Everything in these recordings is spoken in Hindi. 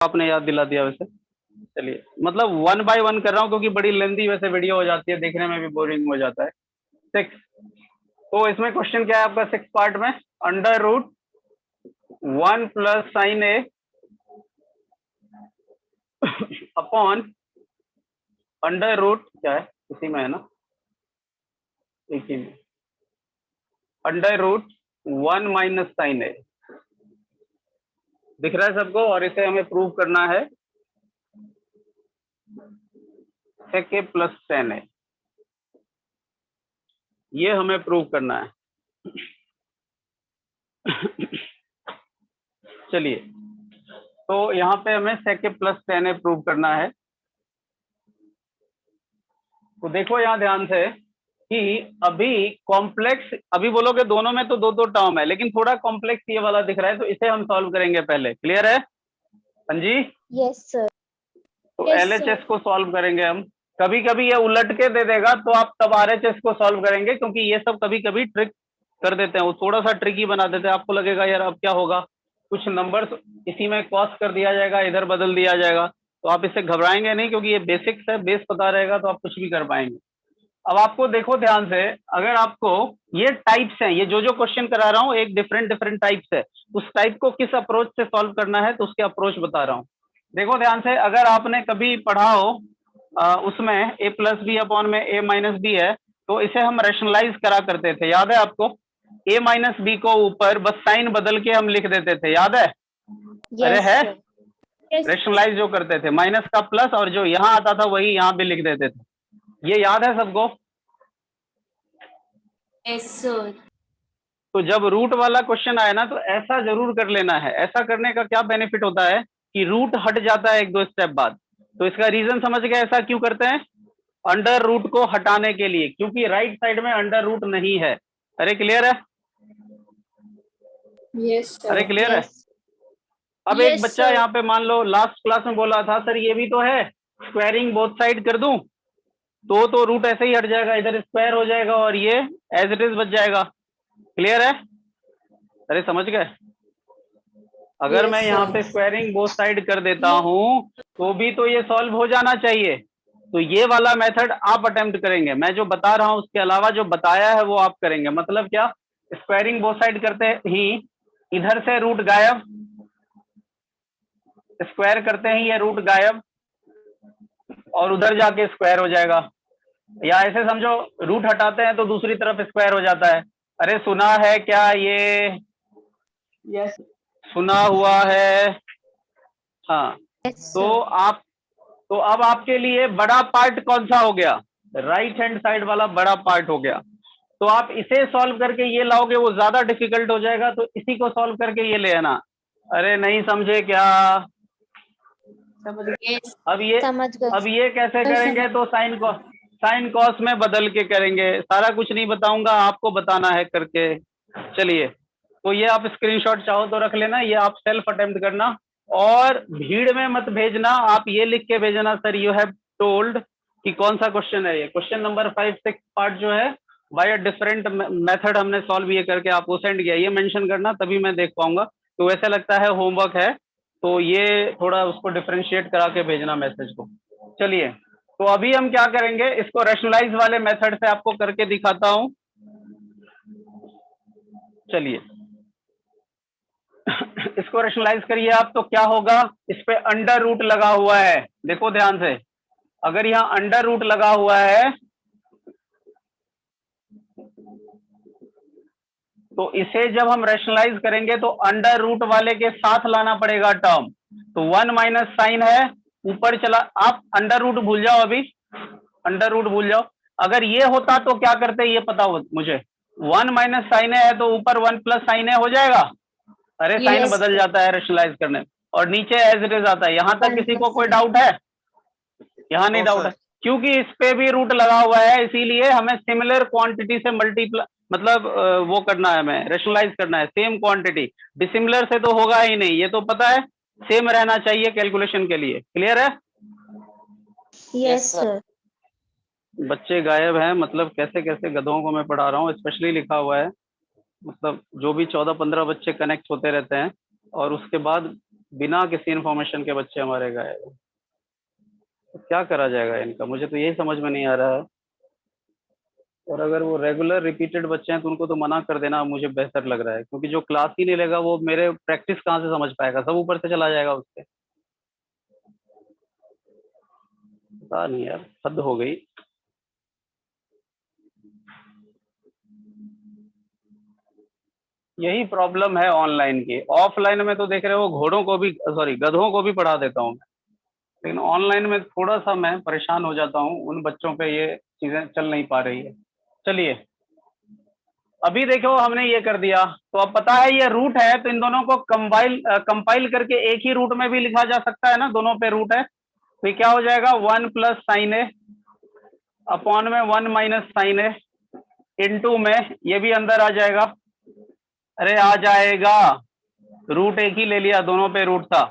आपने याद दिला दिया वैसे। चलिए, मतलब 1 बाय 1 कर रहा हूँ क्योंकि बड़ी लेंदी वैसे वीडियो हो जाती है, देखने में भी बोरिंग हो जाता है। 6, तो इसमें क्वेश्चन क्या है आपका 6 पार्ट में, √1 + sin A अपॉन क्या है, इसी में है ना, एक ही में, √1 - sin A दिख रहा है सबको, और इसे हमें प्रूव करना है sec A + tan A, ये हमें प्रूव करना है। चलिए, तो यहाँ पे हमें sec A + tan A prove करना है। तो देखो यहाँ ध्यान से कि अभी कॉम्प्लेक्स, अभी बोलोगे दोनों में तो दो दो टर्म है, लेकिन थोड़ा कॉम्प्लेक्स ये वाला दिख रहा है, तो इसे हम सॉल्व करेंगे पहले। क्लियर है हाँ जी? Yes sir. तो LHS को सॉल्व करेंगे हम। कभी कभी ये उलट के दे देगा तो आप तब RHS को सॉल्व करेंगे, क्योंकि ये सब कभी कभी ट्रिक कर देते हैं, वो थोड़ा सा ट्रिकी बना देते हैं। आपको लगेगा यार अब क्या होगा, कुछ नंबर्स इसी में कॉस कर दिया जाएगा, इधर बदल दिया जाएगा, तो आप इससे घबराएंगे नहीं, क्योंकि ये बेसिक्स है, बेस पता रहेगा तो आप कुछ भी कर पाएंगे। अब आपको देखो ध्यान से, अगर आपको ये टाइप्स हैं, ये जो जो क्वेश्चन करा रहा हूँ एक डिफरेंट डिफरेंट टाइप्स है, उस टाइप को किस अप्रोच से सॉल्व करना है तो उसके अप्रोच बता रहा हूँ। देखो ध्यान से, अगर आपने कभी पढ़ा हो उसमें A+B/में A-B है, तो इसे हम रेशनलाइज करा करते थे, याद है आपको? A-B को ऊपर बस साइन बदल के हम लिख देते थे, याद है? अरे यस है, सर। रेशनलाइज जो करते थे, माइनस का प्लस, और जो यहाँ आता था वही यहाँ भी लिख देते थे। ये याद है सबको? Yes sir. तो जब रूट वाला क्वेश्चन आए ना, तो ऐसा जरूर कर लेना है। ऐसा करने का क्या बेनिफिट होता है कि रूट हट जाता है एक दो स्टेप बाद। तो इसका रीजन समझ गए ऐसा क्यों करते हैं? अंडर रूट को हटाने के लिए, क्योंकि राइट साइड में अंडर रूट नहीं है। अरे क्लियर है? Yes sir. अरे क्लियर है? अब एक यस बच्चा सर। यहाँ पे मान लो लास्ट क्लास में बोला था, सर ये भी तो है, स्क्वायरिंग बोथ साइड कर दूं तो रूट ऐसे ही हट जाएगा, इधर स्क्वायर हो जाएगा और ये एज इट इज बच जाएगा। क्लियर है? अरे समझ गए? अगर मैं यस यहाँ पे सर। स्क्वायरिंग बोथ साइड कर देता हूँ तो भी तो ये सॉल्व हो जाना चाहिए। तो ये वाला मेथड आप अटेम्प्ट करेंगे, मैं जो बता रहा हूँ उसके अलावा जो बताया है वो आप करेंगे। मतलब क्या, स्क्वायरिंग बोथ साइड करते ही इधर से रूट गायब, स्क्वायर करते ही ये रूट गायब, और उधर जाके स्क्वायर हो जाएगा। या ऐसे समझो, रूट हटाते हैं तो दूसरी तरफ स्क्वायर हो जाता है। अरे सुना है क्या ये? यस। सुना हुआ है। हाँ, यस तो सर। आप, तो अब आपके लिए बड़ा पार्ट कौन सा हो गया? राइट हैंड साइड वाला बड़ा पार्ट हो गया। तो आप इसे सॉल्व करके ये लाओगे, वो ज्यादा डिफिकल्ट हो जाएगा, तो इसी को सॉल्व करके ये ले आना। अरे नहीं समझे क्या? यस। अब ये, समझ गए। अब ये कैसे करेंगे? तो साइन कॉस में बदल के करेंगे। सारा कुछ नहीं बताऊंगा, आपको बताना है करके। चलिए, तो ये आप स्क्रीनशॉट चाहो तो रख लेना, ये आप सेल्फ अटेम्प्ट करना, और भीड़ में मत भेजना, आप ये लिख के भेजना, सर यू हैव टोल्ड कि कौन सा क्वेश्चन है ये। क्वेश्चन नंबर 5, 6 पार्ट जो है बाय अ डिफरेंट मेथड हमने सॉल्व ये करके आपको सेंड किया, ये मेंशन करना, तभी मैं देख पाऊंगा। तो वैसे लगता है होमवर्क है, तो ये थोड़ा उसको डिफरेंशिएट करा के भेजना मैसेज को। चलिए, तो अभी हम क्या करेंगे, इसको रैशनलाइज वाले मेथड से आपको करके दिखाता हूं। चलिए, इसको रैशनलाइज करिए आप, तो क्या होगा, इस पे अंडर रूट लगा हुआ है। देखो ध्यान से, अगर यहाँ अंडर रूट लगा हुआ है तो इसे जब हम रैशनलाइज करेंगे तो अंडर रूट वाले के साथ लाना पड़ेगा टर्म। तो 1 माइनस साइन है, ऊपर चला, आप अंडर रूट भूल जाओ, अभी अंडर रूट भूल जाओ। अगर ये होता तो क्या करते ये पता हो मुझे, 1 माइनस साइन है तो ऊपर 1 प्लस साइन है हो जाएगा। अरे साइन यस बदल सर। जाता है रैशनलाइज करने में, और नीचे एज इट इज आता है। यहां तक वन किसी को प्लस कोई साइन। डाउट है? यहाँ नहीं नो डाउट है, सर। क्योंकि इस पे भी रूट लगा हुआ है, इसीलिए हमें सिमिलर क्वांटिटी से मल्टीप्लाई, मतलब वो करना है, हमें रैशनलाइज करना है सेम क्वांटिटी। डिसिमिलर से तो होगा ही नहीं, ये तो पता है, सेम रहना चाहिए कैलकुलेशन के लिए। क्लियर है? Yes sir. बच्चे गायब हैं, मतलब कैसे कैसे गधों को मैं पढ़ा रहा हूँ, स्पेशली लिखा हुआ है। मतलब जो भी 14-15 बच्चे कनेक्ट होते रहते हैं, और उसके बाद बिना किसी इंफॉर्मेशन के बच्चे हमारे गए, तो क्या करा जाएगा इनका, मुझे तो यही समझ में नहीं आ रहा है। और अगर वो रेगुलर रिपीटेड बच्चे हैं तो उनको तो मना कर देना मुझे बेहतर लग रहा है, क्योंकि जो क्लास ही नहीं लेगा वो मेरे प्रैक्टिस कहाँ से समझ पाएगा, सब ऊपर से चला जाएगा उसके। पता नहीं यार, हद हो गई। यही प्रॉब्लम है ऑनलाइन की। ऑफलाइन में तो देख रहे हो घोड़ों को भी, सॉरी गधों को भी पढ़ा देता हूँ, लेकिन ऑनलाइन में थोड़ा सा मैं परेशान हो जाता हूँ, उन बच्चों पे ये चीजें चल नहीं पा रही है। चलिए अभी देखो हमने ये कर दिया, तो अब पता है ये रूट है, तो इन दोनों को कंपाइल करके एक ही रूट में भी लिखा जा सकता है ना, दोनों पे रूट है, तो ये क्या हो जाएगा 1 प्लस साइन ए अपॉन में 1 माइनस साइन ए इंटू में ये भी अंदर आ जाएगा। अरे आ जाएगा, रूट एक ही ले लिया, दोनों पे रूट था।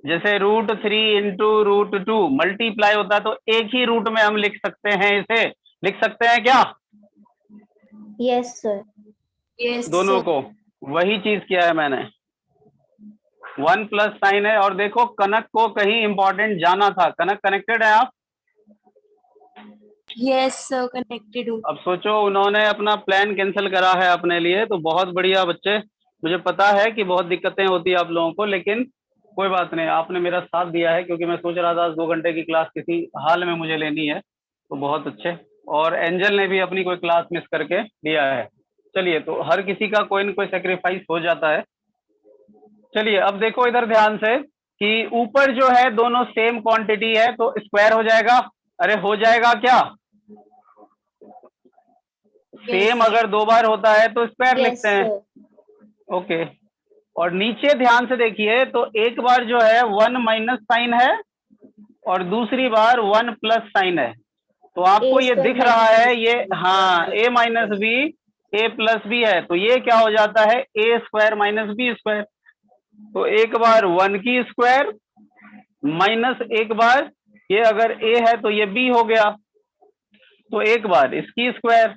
जैसे √3 इंटू √2 मल्टीप्लाई होता है, तो एक ही रूट में हम लिख सकते हैं, इसे लिख सकते हैं क्या? Yes sir. यस दोनों को वही चीज किया है मैंने, 1 प्लस साइन है। और देखो कनक को कहीं इंपॉर्टेंट जाना था, कनक कनेक्टेड है आप? यस सर, कनेक्टेड हूँ। अब सोचो उन्होंने अपना प्लान कैंसिल करा है अपने लिए, तो बहुत बढ़िया बच्चे। मुझे पता है कि बहुत दिक्कतें होती है आप लोगों को, लेकिन कोई बात नहीं, आपने मेरा साथ दिया है, क्योंकि मैं सोच रहा था 2 घंटे की क्लास किसी हाल में मुझे लेनी है, तो बहुत अच्छे। और एंजल ने भी अपनी कोई क्लास मिस करके लिया है। चलिए, तो हर किसी का कोई न कोई सेक्रीफाइस हो जाता है। चलिए अब देखो इधर ध्यान से, कि ऊपर जो है दोनों सेम क्वांटिटी है, तो स्क्वायर हो जाएगा। अरे हो जाएगा क्या? सेम अगर 2 बार होता है तो स्क्वायर यस लिखते हैं। सर। ओके। और नीचे ध्यान से देखिए, तो एक बार जो है 1 माइनस साइन है, और दूसरी बार 1 प्लस साइन है। तो आपको ये दिख रहा है, ये हाँ a minus b a plus b है, तो ये क्या हो जाता है a square minus b square. तो एक बार 1 की स्क्वायर माइनस एक बार, ये अगर a है तो ये b हो गया, तो एक बार इसकी स्क्वायर,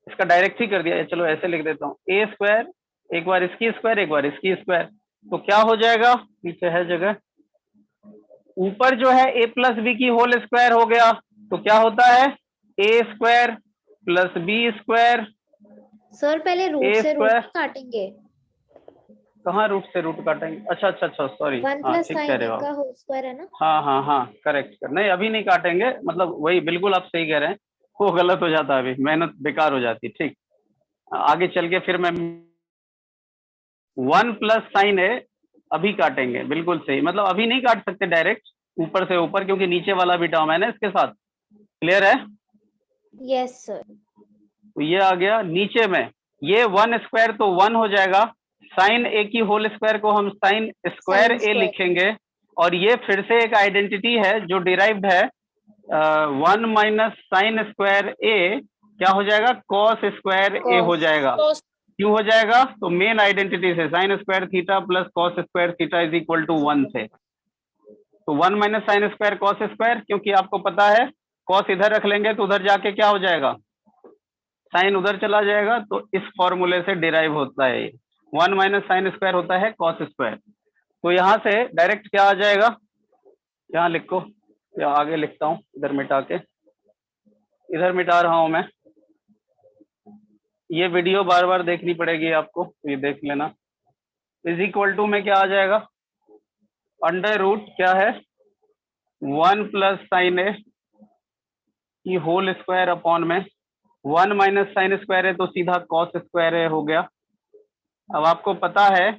इसका डायरेक्ट ही कर दिया, चलो ऐसे लिख देता हूँ, a स्क्वायर एक बार इसकी स्क्वायर एक बार इसकी स्क्वायर। तो क्या हो जाएगा, पीछे है जगह, ऊपर जो है a प्लस बी की होल स्क्वायर हो गया, तो क्या होता है a square plus b square. Sir पहले रूट a से रूट स्क्वायर, काटेंगे। कहाँ रूट से रूट काटेंगे? अच्छा अच्छा अच्छा, सॉरी, 1 हाँ प्लस ठीक कह साइन रहे ए हो आप। का होल स्क्वायर है ना। हाँ हाँ हाँ, करेक्ट कर, नहीं अभी नहीं काटेंगे, मतलब वही बिल्कुल आप सही कह रहे हैं, वो गलत हो जाता, अभी मेहनत बेकार हो जाती। ठीक, आगे चल के फिर मैं 1 प्लस साइन है अभी काटेंगे, बिल्कुल सही, मतलब अभी नहीं काट सकते डायरेक्ट ऊपर से ऊपर, क्योंकि नीचे वाला भी टर्म है ना इसके साथ। क्लियर है? Yes sir. तो ये आ गया नीचे में, ये 1 स्क्वायर तो 1 हो जाएगा, साइन ए की होल स्क्वायर को हम साइन स्क्वायर साइन ए स्क्वायर। लिखेंगे। और ये फिर से एक आइडेंटिटी है जो डिराइव्ड है, 1 माइनस साइन स्क्वायर ए क्या हो जाएगा, कॉस स्क्वायर ए हो जाएगा। क्यों हो जाएगा, तो मेन आइडेंटिटी से sine square theta plus cos square theta is equal to 1 से। तो 1 minus sine square cos square, क्योंकि आपको पता है कॉस इधर रख लेंगे तो उधर जाके क्या हो जाएगा, साइन उधर चला जाएगा, तो इस फॉर्मूले से डिराइव होता है। 1 माइनस साइन स्क्वायर होता है कॉस स्क्वायर। तो यहाँ से डायरेक्ट क्या आ जाएगा, यहाँ लिखो या आगे लिखता हूँ, इधर मिटा के, इधर मिटा रहा हूँ मैं, ये वीडियो बार बार देखनी पड़ेगी आपको, तो ये देख लेना। इज इक्वल टू में क्या आ जाएगा, अंडर रूट क्या है 1 प्लस साइन ए की होल स्क्वायर अपॉन में 1 माइनस साइन स्क्वायर है, तो सीधा कॉस स्क्वायर है हो गया। अब आपको पता है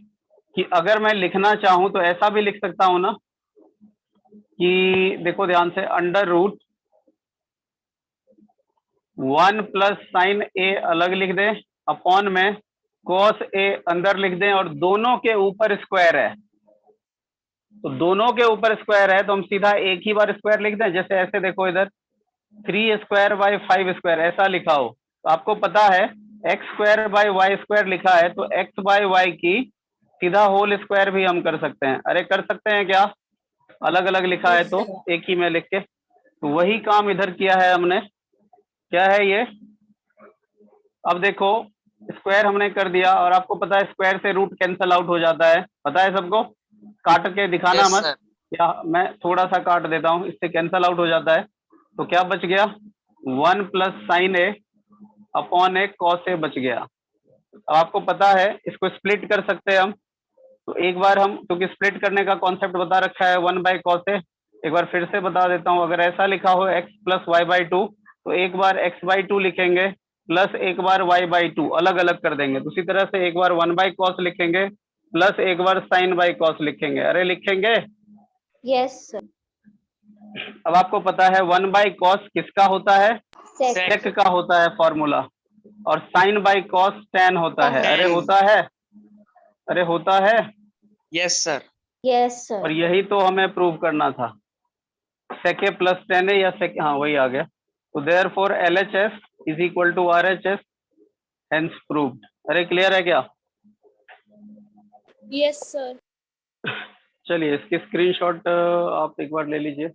कि अगर मैं लिखना चाहूं तो ऐसा भी लिख सकता हूं ना, कि देखो ध्यान से, अंडर रूट 1 प्लस साइन ए अलग लिख दें, अपॉन में कॉस ए अंदर लिख दें, और दोनों के ऊपर स्क्वायर है, तो दोनों के ऊपर स्क्वायर है तो हम सीधा एक ही बार स्क्वायर लिख दें। जैसे ऐसे देखो इधर 3 स्क्वायर बाई 5 स्क्वायर ऐसा लिखा हो, तो आपको पता है x square by y square लिखा है, तो एक्स बाई वाई की सीधा होल स्क्वायर भी हम कर सकते हैं। अरे कर सकते हैं क्या, अलग अलग लिखा है तो एक ही में लिख के, तो वही काम इधर किया है हमने। क्या है ये, अब देखो स्क्वायर हमने कर दिया, और आपको पता है स्क्वायर से रूट कैंसल आउट हो जाता है, पता है सबको। काट के दिखाना Yes, मत, sir. या मैं थोड़ा सा काट देता हूँ, इससे कैंसल आउट हो जाता है। तो क्या बच गया, 1 plus sign A upon A cos A बच गया। अब आपको पता है इसको स्प्लिट कर सकते हैं हम, तो एक बार हम, क्योंकि स्प्लिट करने का कॉन्सेप्ट बता रखा है 1 बाई कॉस ए, एक बार फिर से बता देता हूँ। अगर ऐसा लिखा हो x plus y by two, तो एक बार x बाई टू लिखेंगे प्लस एक बार y बाई टू, अलग अलग कर देंगे। तो उसी तरह से एक बार 1 बाई कॉस लिखेंगे प्लस एक बार साइन बाई कॉस लिखेंगे। अरे लिखेंगे। Yes sir. अब आपको पता है 1 बाई कॉस किसका होता है, सेक। सेक का होता है फॉर्मूला, और साइन बाई कॉस टेन होता है। अरे Tan. होता है, अरे होता है। Yes, sir. यस और सर। यही तो हमें प्रूव करना था, सेके प्लस टेन है या सेक, हाँ वही आ गया। तो therefore L H S is equal to R H S, hence proved. अरे क्लियर है क्या? Yes sir. चलिए इसकी स्क्रीनशॉट आप एक बार ले लीजिए।